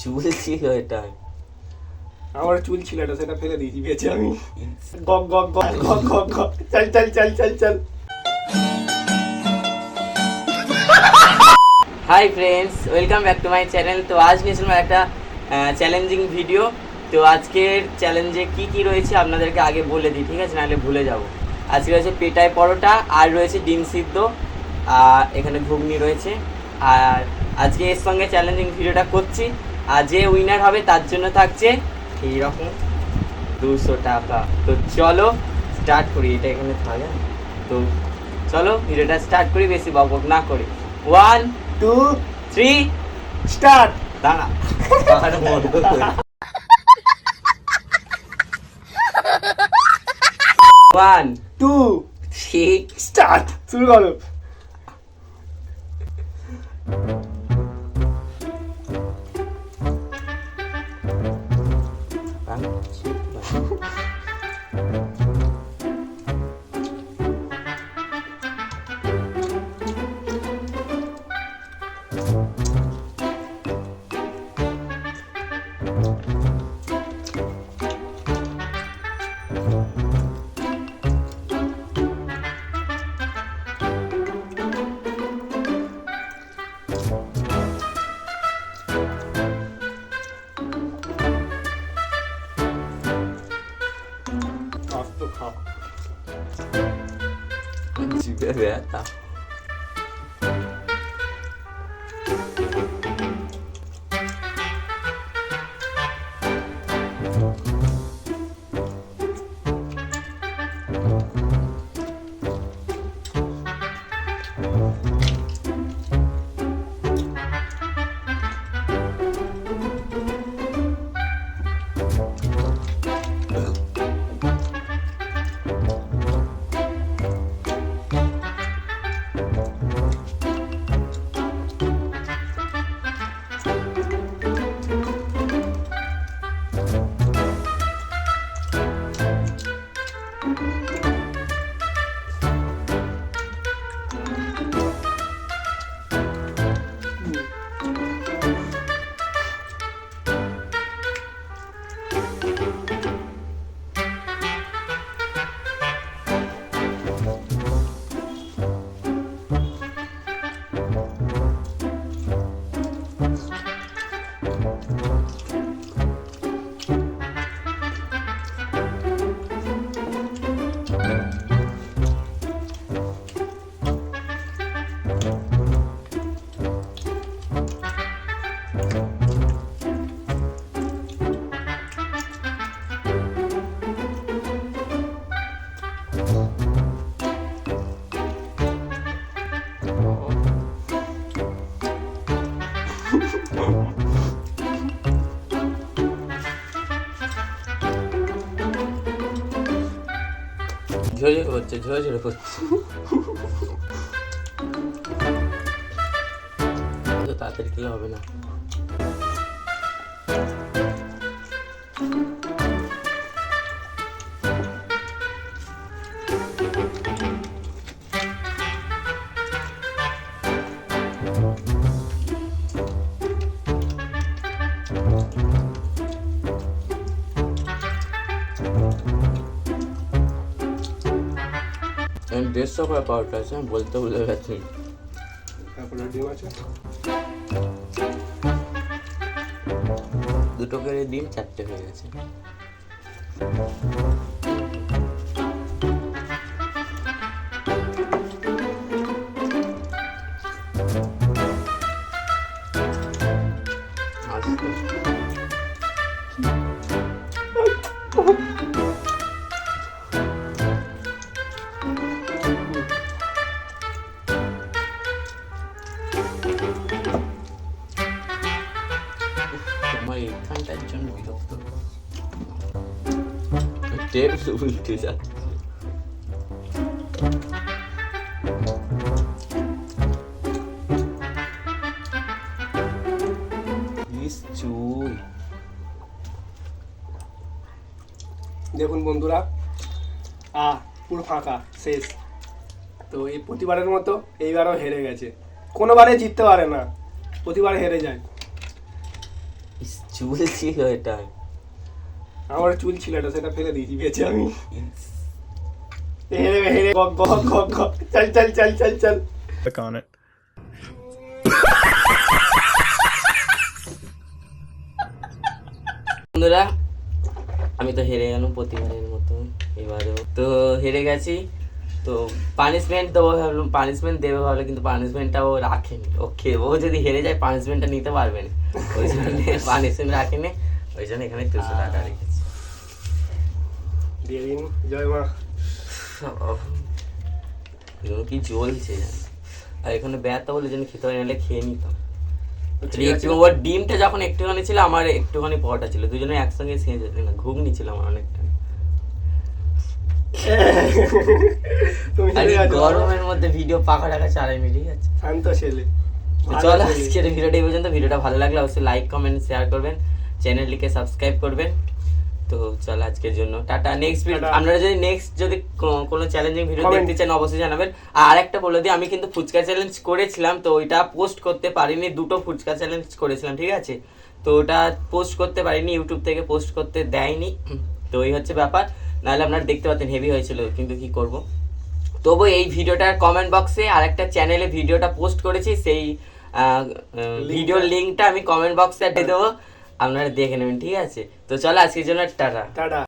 চুল ছিল এটা, আমার চুল ছিল এটা, সেটা ফেলে দিয়েছি বেঁচে আমি। গক গক গক গক গক গক, চল চল চল চল চল। Hi friends, welcome back to my channel. তো আজ নিয়েছিলাম একটা চ্যালেঞ্জিং ভিডিও। তো আজকের চ্যালেঞ্জে কি কি রয়েছে আপনাদেরকে আগে বলে দিই, ঠিক আছে, নাহলে ভুলে যাব। আজকে রয়েছে পেটাই পরোটা, আর রয়েছে ডিম সিদ্ধ, আর এখানে ঘুগনি রয়েছে। আর আজকে এর সঙ্গে চ্যালেঞ্জিং ভিডিওটা করছি, আর যে উইনার হবে তার জন্য থাকছে এইরকম 200 টাকা। তো চলো স্টার্ট করি, এটা এখানে থাকে। তো চলো ভিডিওটা স্টার্ট করি, বেশি বকবক না করি। 1 2 3 স্টার্ট। দাঁড়া, আর বন্ধ করি। 1 2 3 স্টার্ট, শুরু করো। আস্তে খা। জিভে ব্যথা। ঝরে হচ্ছে, ঝরে ঝরে হচ্ছে। তো তাড়াতাড়ি খেলে হবে না। আমি 150 করে পাউডার আছে, আমি বলতে ভুলে গেছি। তারপরে ডিম আছে, 2 করে ডিম 4টে হয়ে গেছে। আমার এখানটার জন্য বিরক্ত, টেবিল উল্টে যাচ্ছে। চুল দেখুন বন্ধুরা, পুরো ফাঁকা, শেষ। তো এই প্রতিবারের মতো এইবারও হেরে গেছে। কোনোবারে জিততে পারে না, প্রতিবার হেরে যায়। ইস, চুল ছিল এটা। আমার চুল ছিল এটা, সেটা ফেলে দিয়েছি বেঁচে আমি। হেরে হেরে গক গক গক গক চল চল চল চল চল। Click on it. বন্ধুরা, আমি তো হেরে গেলাম প্রতিবারের মতো, এবারেও তো হেরে গেছি। তো পানিশমেন্ট দেবো ভাবলাম, পানিশমেন্ট দেবে ভাবলো, কিন্তু পানিশমেন্টটা ও রাখেনি। ও যদি হেরে যায় পানিশমেন্টটা নিতে পারবে না, ওই জন্য পানিশমেন্ট রাখেনি। ওই জন্য এখানে 200 টাকা রেখেছি। দিয়ে দিন, জয় মা। এগুলো কি জ্বলছে জানো, আর এখানে ব্যথা বলে জন্য খেতে পারি, নাহলে খেয়ে নিতাম। ঠিক আছে। ওর ডিমটা যখন একটুখানি ছিল, আমার একটুখানি পরোটা ছিল, দুজনে একসঙ্গে খেয়ে যেত না। ঘুগনি ছিল আমার অনেকটা। তুমি আর হেরে এই গেছো। গরমের মধ্যে ভিডিও পাকা টাকা চালাইনি, ঠিক আছে। শান্ত ছেলে। তো ভালো চলো ছেলে। আজকের ভিডিওটা এই পর্যন্ত। ভিডিওটা ভালো লাগলে অবশ্যই লাইক কমেন্ট শেয়ার করবেন, চ্যানেলটিকে সাবস্ক্রাইব করবেন। তো চলো আজকের জন্য টাটা। Next video tata. আপনারা যদি নেক্সট যদি কোনো চ্যালেঞ্জিং ভিডিও Comment. দেখতে চান অবশ্যই জানাবেন। আর আরেকটা বলে দিই, আমি কিন্তু ফুচকা চ্যালেঞ্জ করেছিলাম, তো ওইটা পোস্ট করতে পারিনি। 2টো ফুচকা চ্যালেঞ্জ করেছিলাম, ঠিক আছে। তো ওটা পোস্ট করতে পারিনি, ইউটিউব থেকে পোস্ট করতে দেয়নি। তো এই হচ্ছে ব্যাপার, নাহলে আপনারা দেখতে পাতেন, হেভি হয়েছিল, কিন্তু কি করব। তবু এই ভিডিওটার কমেন্ট বক্সে আরেকটা চ্যানেলে ভিডিওটা পোস্ট করেছি, সেই ভিডিওর লিঙ্কটা আমি কমেন্ট বক্সে দিয়ে দেবো, আপনারা দেখে নেবেন, ঠিক আছে। তো চলো আজকের জন্য টাটা। টাটা।